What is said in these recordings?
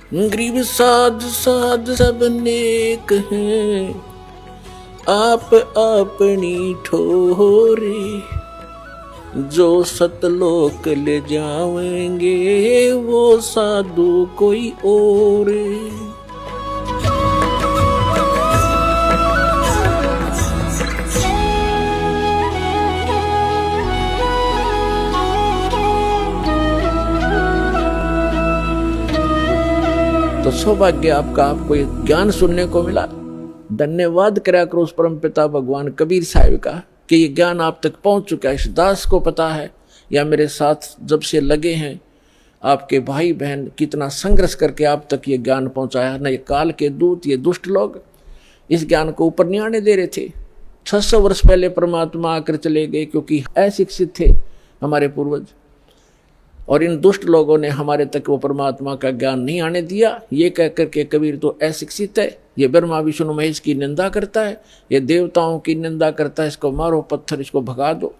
गरीब साध साध सब नेक हैं, आप अपनी ठोरे, जो सतलोक ले जाएंगे वो साधु कोई और। तो सौभाग्य आपका, आपको ये ज्ञान सुनने को मिला। धन्यवाद करा करो उस परम पिता भगवान कबीर साहिब का कि ये ज्ञान आप तक पहुंच चुका है। इस दास को पता है या मेरे साथ जब से लगे हैं आपके भाई बहन कितना संघर्ष करके आप तक ये ज्ञान पहुंचाया। न ये काल के दूत, ये दुष्ट लोग इस ज्ञान को ऊपर नहीं आने दे रहे थे। 600 वर्ष पहले परमात्मा आकर चले गए क्योंकि अशिक्षित थे हमारे पूर्वज, और इन दुष्ट लोगों ने हमारे तक वो परमात्मा का ज्ञान नहीं आने दिया। ये कह करके कबीर तो अशिक्षित है, ये ब्रह्मा विष्णु महेश की निंदा करता है, ये देवताओं की निंदा करता है, इसको मारो पत्थर, इसको भगा दो।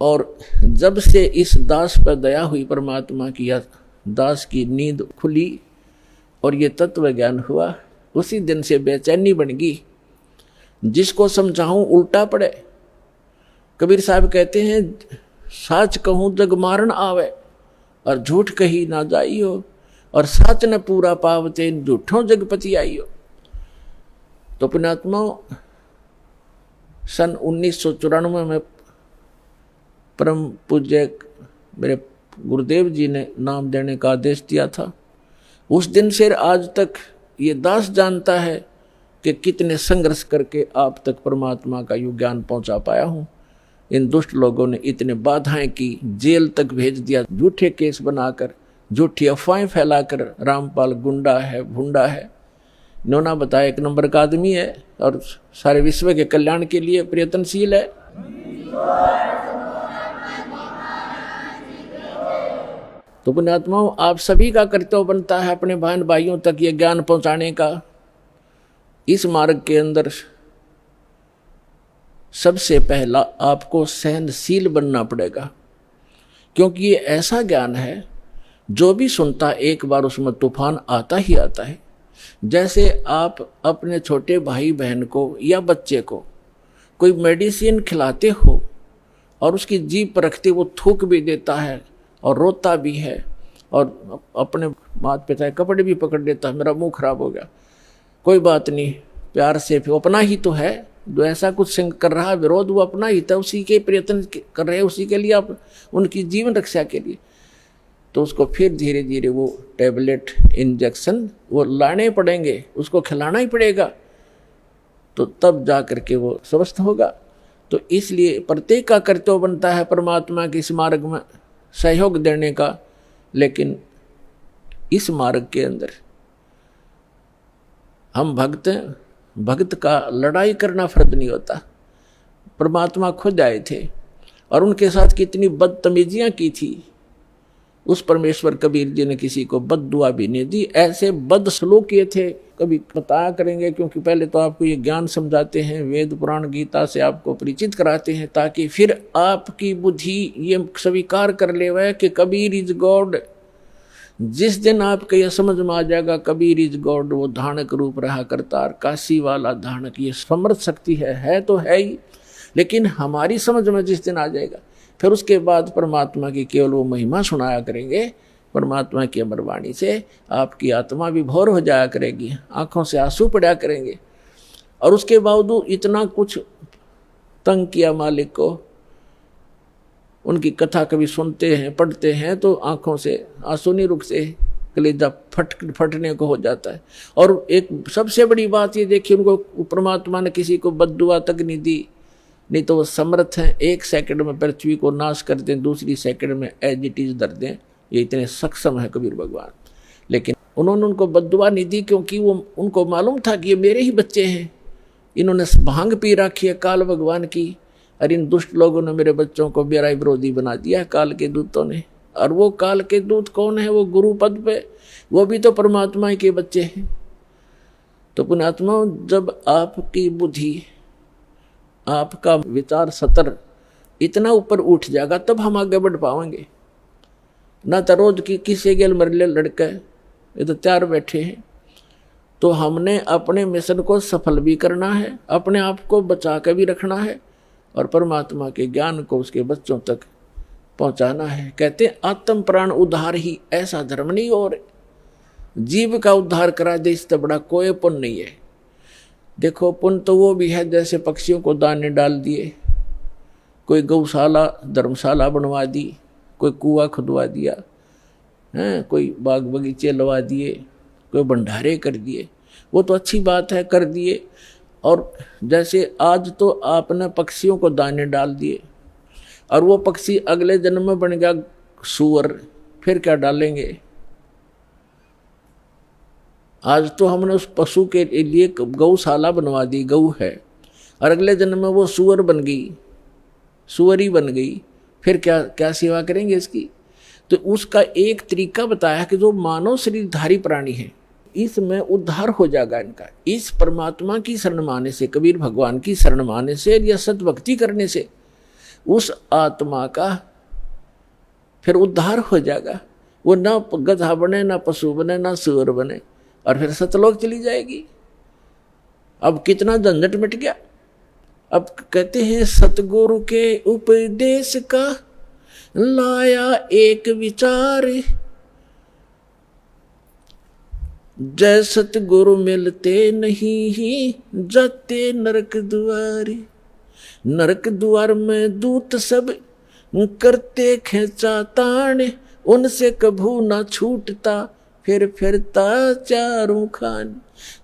और जब से इस दास पर दया हुई परमात्मा की, या दास की नींद खुली और ये तत्व ज्ञान हुआ, उसी दिन से बेचैनी बन गई। जिसको समझाऊं उल्टा पड़े। कबीर साहब कहते हैं साच कहूं जग मारन आवे, और झूठ कही ना जाइयो, और साच न पूरा पावते झूठों जगपति आइयो। तो पुण्यात्मा, सन 1994 में परम पूज्य मेरे गुरुदेव जी ने नाम देने का आदेश दिया था। उस दिन से आज तक ये दास जानता है कि कितने संघर्ष करके आप तक परमात्मा का यू ज्ञान पहुंचा पाया हूं। इन दुष्ट लोगों ने इतने बाधाएं की, जेल तक भेज दिया, झूठे केस बनाकर, झूठी अफवाहें फैलाकर रामपाल गुंडा है, भुंडा है। इन्होंने बताया 1 नंबर का आदमी है और सारे विश्व के कल्याण के लिए प्रयत्नशील है। तो पुण्यात्माओं, आप सभी का कर्तव्य बनता है अपने बहन भाइयों तक ये ज्ञान पहुंचाने का। इस मार्ग के अंदर सबसे पहला आपको सहनशील बनना पड़ेगा, क्योंकि ये ऐसा ज्ञान है जो भी सुनता एक बार उसमें तूफान आता ही आता है। जैसे आप अपने छोटे भाई बहन को या बच्चे को कोई मेडिसिन खिलाते हो और उसकी जीभ पर रखते वो थूक भी देता है और रोता भी है, और अपने माता पिता के कपड़े भी पकड़ लेता है, मेरा मुंह खराब हो गया, कोई बात नहीं, प्यार से, फिर अपना ही तो है जो ऐसा कुछ कर रहा है, विरोध वो अपना ही था, उसी के प्रयत्न कर रहे हैं, उसी के लिए आप, उनकी जीवन रक्षा के लिए। तो उसको फिर धीरे धीरे वो टैबलेट, इंजेक्शन वो लाने पड़ेंगे, उसको खिलाना ही पड़ेगा, तो तब जा करके वो स्वस्थ होगा। तो इसलिए प्रत्येक का कर्तव्य बनता है परमात्मा के इस मार्ग में सहयोग देने का। लेकिन इस मार्ग के अंदर हम भक्त हैं, भक्त का लड़ाई करना फर्ज नहीं होता। परमात्मा खुद आए थे और उनके साथ कितनी बदतमीजियां की थी। उस परमेश्वर कबीर जी ने किसी को बद्दुआ भी नहीं दी, ऐसे बदसलूक किए थे। कभी बताया करेंगे, क्योंकि पहले तो आपको ये ज्ञान समझाते हैं, वेद पुराण गीता से आपको परिचित कराते हैं, ताकि फिर आपकी बुद्धि ये स्वीकार कर ले वह कि कबीर इज गॉड। जिस दिन आपको यह समझ में आ जाएगा कबीर इज गॉड, वो धानक रूप रहा करतार, काशी वाला धानक, ये समर्थ शक्ति है तो है ही, लेकिन हमारी समझ में जिस दिन आ जाएगा, फिर उसके बाद परमात्मा की केवल वो महिमा सुनाया करेंगे। परमात्मा की अमर वाणी से आपकी आत्मा विभोर हो जाया करेगी, आंखों से आंसू पड़ा करेंगे। और उसके बावजूद इतना कुछ तंग किया मालिक को, उनकी कथा कभी सुनते हैं, पढ़ते हैं, तो आंखों से आंसू नहीं रुकते, कलेजा फटने को हो जाता है। और एक सबसे बड़ी बात ये देखिए, उनको परमात्मा ने किसी को बद्दुआ तक नहीं दी, नहीं तो वो समर्थ हैं, 1 सेकंड में पृथ्वी को नाश कर दें, दूसरी सेकंड में एज इट इज धर दें, ये इतने सक्षम है कबीर भगवान। लेकिन उन्होंने उनको बद्दुआ नहीं दी, क्योंकि वो उनको मालूम था कि ये मेरे ही बच्चे हैं। इन्होंने भांग पी रखी है काल भगवान की, और इन दुष्ट लोगों ने मेरे बच्चों को मेरा विरोधी बना दिया है काल के दूतों ने। और वो काल के दूत कौन है? वो गुरु पद पे, वो भी तो परमात्मा के बच्चे हैं। तो पुण्यात्मा, जब आपकी बुद्धि, आपका विचार सतर इतना ऊपर उठ जाएगा, तब हम आगे बढ़ पाएंगे। ना तो रोज की किसी गेल मरले लड़के, ये तो तैयार बैठे हैं। तो हमने अपने मिशन को सफल भी करना है, अपने आप को बचा के भी रखना है और परमात्मा के ज्ञान को उसके बच्चों तक पहुंचाना है। कहते हैं आत्म प्राण उद्धार ही ऐसा धर्म नहीं, और जीव का उद्धार करा दे इससे बड़ा कोई पुण्य नहीं है। देखो पुण्य तो वो भी है जैसे पक्षियों को दाने डाल दिए, कोई गौशाला धर्मशाला बनवा दी, कोई कुआं खुदवा दिया है, कोई बाग बगीचे लगा दिए, कोई भंडारे कर दिए, वो तो अच्छी बात है कर दिए। और जैसे आज तो आपने पक्षियों को दाने डाल दिए और वो पक्षी अगले जन्म में बन गया सूअर, फिर क्या डालेंगे? आज तो हमने उस पशु के लिए गौशाला बनवा दी, गऊ है, और अगले जन्म में वो सूअर बन गई, सूअरी बन गई, फिर क्या क्या सेवा करेंगे इसकी? तो उसका एक तरीका बताया कि जो मानव शरीरधारी प्राणी है इसमें उद्धार हो जाएगा इनका। इस परमात्मा की शरण माने से, कबीर भगवान की शरण माने से या सतभक्ति करने से उस आत्मा का फिर उद्धार हो जाएगा। वो ना गधा बने, ना पशु बने, ना सूअर बने, और फिर सतलोक चली जाएगी। अब कितना झंझट मिट गया। अब कहते हैं सतगुरु के उपदेश का लाया एक विचार, जय सतगुरु मिलते नहीं जाते नरक द्वार। नरक द्वार में दूत सब करते खेचा तान, उनसे कभू ना छूटता फिर फिरता चारों खान।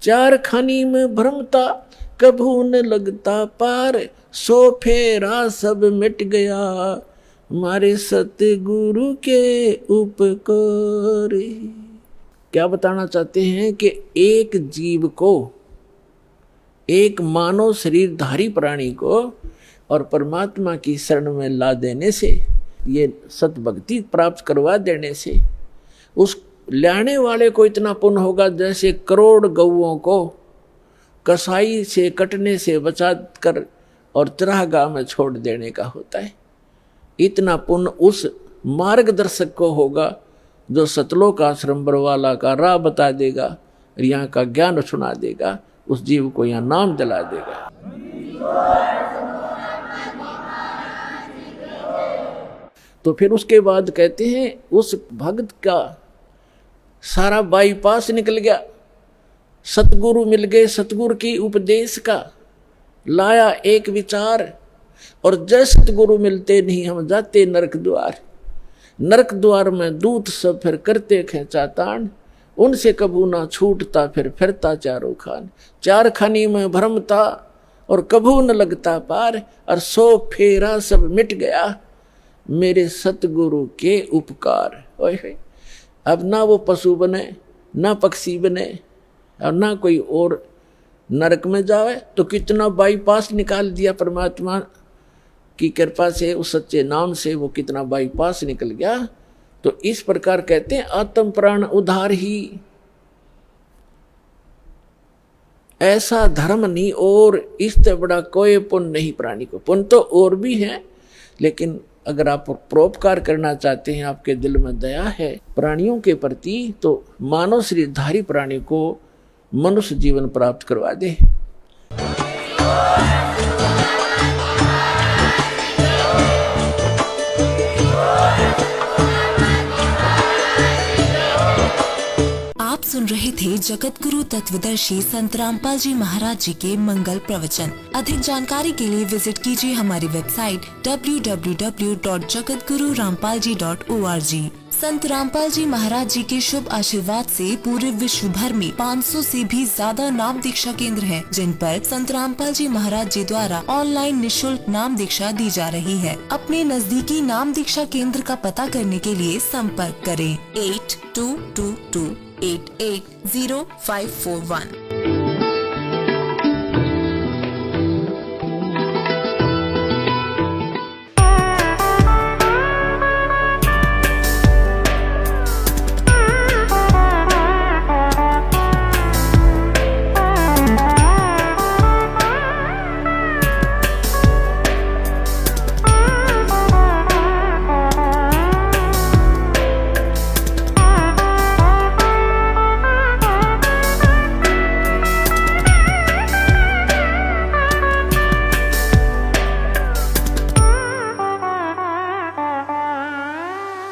चार खानी में भ्रमता कभू न लगता पार, सो फेरा सब मिट गया हमारे सतगुरु के उपकार। क्या बताना चाहते हैं कि एक जीव को, एक मानव शरीरधारी प्राणी को और परमात्मा की शरण में ला देने से, ये सतभक्ति प्राप्त करवा देने से उस लाने वाले को इतना पुण्य होगा जैसे करोड़ गौओं को कसाई से कटने से बचा कर और चरागाह में छोड़ देने का होता है। इतना पुण्य उस मार्गदर्शक को होगा जो सतलोक आश्रम बरवाला का राह बता देगा, यहाँ का ज्ञान सुना देगा, उस जीव को यहाँ नाम दिला देगा। तो फिर उसके बाद कहते हैं उस भक्त का सारा बाईपास निकल गया, सतगुरु मिल गए, सतगुरु की उपदेश का लाया एक विचार, और जय सतगुरु मिलते नहीं हम जाते नरक द्वार। नरक द्वार में दूत सब फिर करते खेचा तान, उनसे कभू ना छूटता फिर फिरता चारों खान। चार खानी में भ्रमता और कभू न लगता पार, और सो फेरा सब मिट गया मेरे सतगुरु के उपकार। ओए अब ना वो पशु बने, ना पक्षी बने, और ना कोई और नरक में जावे, तो कितना बाईपास निकाल दिया परमात्मा की कृपा से, उस सच्चे नाम से वो कितना बाईपास निकल गया। तो इस प्रकार कहते हैं आत्म प्राण उद्धार ही ऐसा धर्म नहीं, और इससे बड़ा कोई पुण्य नहीं प्राणी को। पुण्य तो और भी है, लेकिन अगर आप परोपकार करना चाहते हैं, आपके दिल में दया है प्राणियों के प्रति, तो मानव शरीरधारी प्राणी को मनुष्य जीवन प्राप्त करवा दे। आप सुन रहे थे जगत गुरु तत्वदर्शी संत रामपाल जी महाराज जी के मंगल प्रवचन। अधिक जानकारी के लिए विजिट कीजिए हमारी वेबसाइट www.jagatgururampalji.org। संत रामपाल जी महाराज जी के शुभ आशीर्वाद से पूरे विश्व भर में 500 से भी ज्यादा नाम दीक्षा केंद्र हैं, जिन पर संत रामपाल जी महाराज जी द्वारा ऑनलाइन निःशुल्क नाम दीक्षा दी जा रही है। अपने नजदीकी नाम दीक्षा केंद्र का पता करने के लिए संपर्क करें 8222880541।